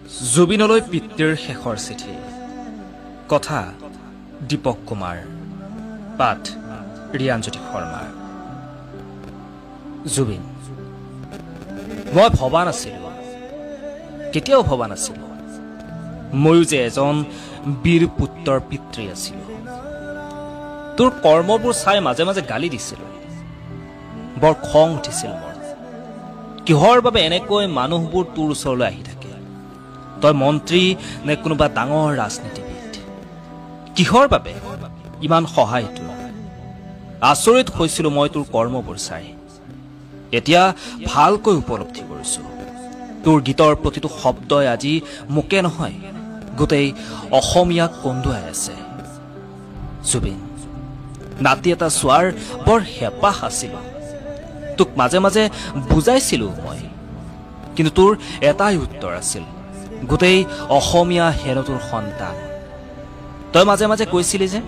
জুবিনলৈ পিতৃৰ শেষৰ চিঠি কথা দীপক কুমাৰ পাঠ ৰিয়াঞ্জ্যোতি শৰ্মাৰ জুবিন মই ভবা নাছিলোঁ কেতিয়াও ভবা নাছিলোঁ ময়ো যে এজন বীৰ পুত্ৰৰ পিতৃ আছিলোঁ তোৰ কৰ্মবোৰ চাই মাজে মাজে গালি দিছিলোঁ বৰ খং উঠিছিল মোৰ কিহৰ বাবে এনেকৈ মানুহবোৰ তোৰ ওচৰলৈ আহি থাকে তই মন্ত্ৰী নে কোনোবা ডাঙৰ ৰাজনীতিবিদ কিহৰ বাবে ইমান সহায় তোৰ আচৰিত হৈছিলোঁ মই তোৰ কৰ্মবোৰ চাই এতিয়া ভালকৈ উপলব্ধি কৰিছোঁ তোৰ গীতৰ প্ৰতিটো শব্দই আজি মোকে নহয় গোটেই অসমীয়াক কন্দুৱাই আছে জুবিন নাতি এটা চোৱাৰ বৰ হেঁপাহ আছিলোঁ তোক মাজে মাজে বুজাইছিলোঁ মই কিন্তু তোৰ এটাই উত্তৰ আছিল গোটেই অসমীয়া হেনো তোৰ সন্তান তই মাজে মাজে কৈছিলি যে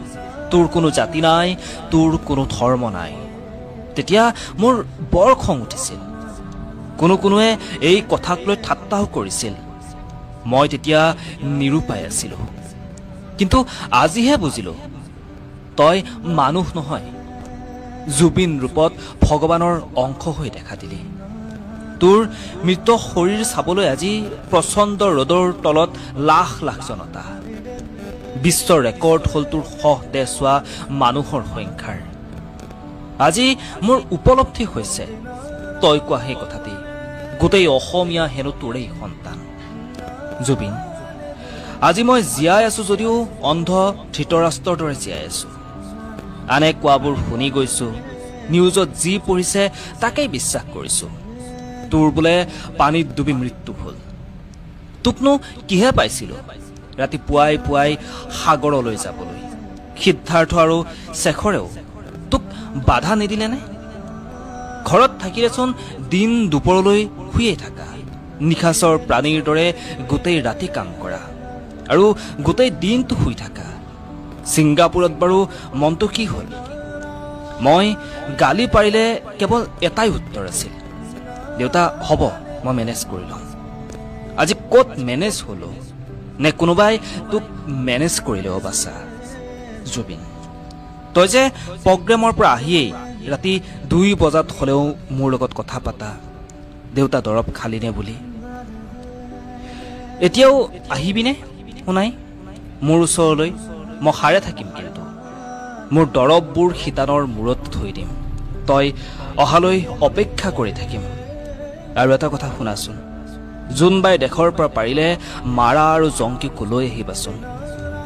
তোৰ কোনো জাতি নাই তোৰ কোনো ধৰ্ম নাই তেতিয়া মোৰ বৰ খং উঠিছিল কোনোৱে এই কথাক লৈ ঠাট্টাও কৰিছিল মই তেতিয়া নিৰুপায় আছিলোঁ কিন্তু আজিহে বুজিলোঁ তই মানুহ নহয় জুবিন ৰূপত ভগৱানৰ অংশ হৈ দেখা দিলি তোৰ মৃত শৰীৰ চাবলৈ আজি প্ৰচণ্ড ৰ'দৰ তলত লাখ লাখ জনতা বিশ্ব ৰেকৰ্ড হ'ল তোৰ দেহ চোৱা মানুহৰ সংখ্যাৰ আজি মোৰ উপলব্ধি হৈছে তই কোৱা সেই কথাটি গোটেই অসমীয়া হেনো তোৰেই সন্তান জুবিন আজি মই জীয়াই আছোঁ যদিও অন্ধ ধৃতৰাষ্ট্ৰৰ দৰে জীয়াই আছোঁ আনে কোৱাবোৰ শুনি গৈছোঁ নিউজত যি পঢ়িছে তাকেই বিশ্বাস কৰিছোঁ তোৰ বোলে পানীত ডুবি মৃত্যু হ'ল তোকনো কিহে পাইছিলোঁ ৰাতি পুৱাই পুৱাই সাগৰলৈ যাবলৈ সিদ্ধাৰ্থ আৰু শেখৰেও তোক বাধা নিদিলেনে ঘৰত থাকিলেচোন দিন দুপৰলৈ শুয়ে থাকা নিশাচৰ প্ৰাণীৰ দৰে গোটেই ৰাতি কাম কৰা আৰু গোটেই দিনটো শুই থাকা ছিংগাপুৰত বাৰু মনটো কি হ'ল মই গালি পাৰিলে কেৱল এটাই উত্তৰ আছিল দেউতা হ'ব মই মেনেজ কৰি ল'ম আজি ক'ত মেনেজ হ'লো নে কোনোবাই তোক মেনেজ কৰিলে বাছা জুবিন তই যে প্ৰগ্ৰেমৰ পৰা আহিয়েই ৰাতি 2 বজাত হ'লেও মোৰ লগত কথা পাতা দেউতা দৰৱ খালিনে বুলি এতিয়াও আহিবিনে শুনাই মোৰ ওচৰলৈ মই সাৰে থাকিম কিন্তু মোৰ দৰৱবোৰ শীতানৰ মূৰত থৈ দিম তই অহালৈ অপেক্ষা কৰি থাকিম আৰু এটা কথা শুনাচোন জোনবাই দেশৰ পৰা পাৰিলে মাৰা আৰু জংকীকো লৈ আহিবাচোন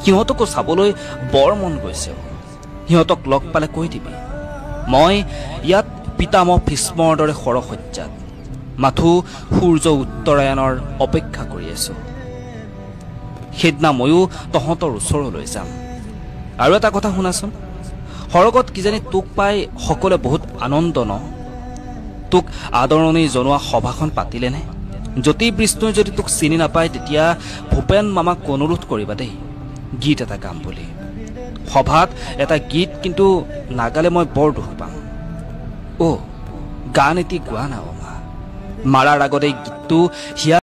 সিহঁতকো চাবলৈ বৰ মন গৈছে সিহঁতক লগ পালে কৈ দিবি মই ইয়াত পিতামহ ভীষ্মৰ দৰে সৰসজ্জাত মাথো সূৰ্য উত্তৰায়ণৰ অপেক্ষা কৰি আছোঁ সেইদিনা ময়ো তহঁতৰ ওচৰলৈ যাম আৰু এটা কথা শুনাচোন সৰগত কিজানি তোক পাই সকলোৱে বহুত আনন্দ ন তোক আদৰণি জনোৱা সভাখন পাতিলেনে জ্যোতি বিষ্ণুই যদি তোক চিনি নাপায় তেতিয়া ভূপেন মামাক অনুৰোধ কৰিবা দেই গীত এটা গাম বুলি সভাত এটা গীত কিন্তু নাগালে মই বৰ দুখ পাম গান এটি গোৱা না মাৰাৰ আগতে গীতটো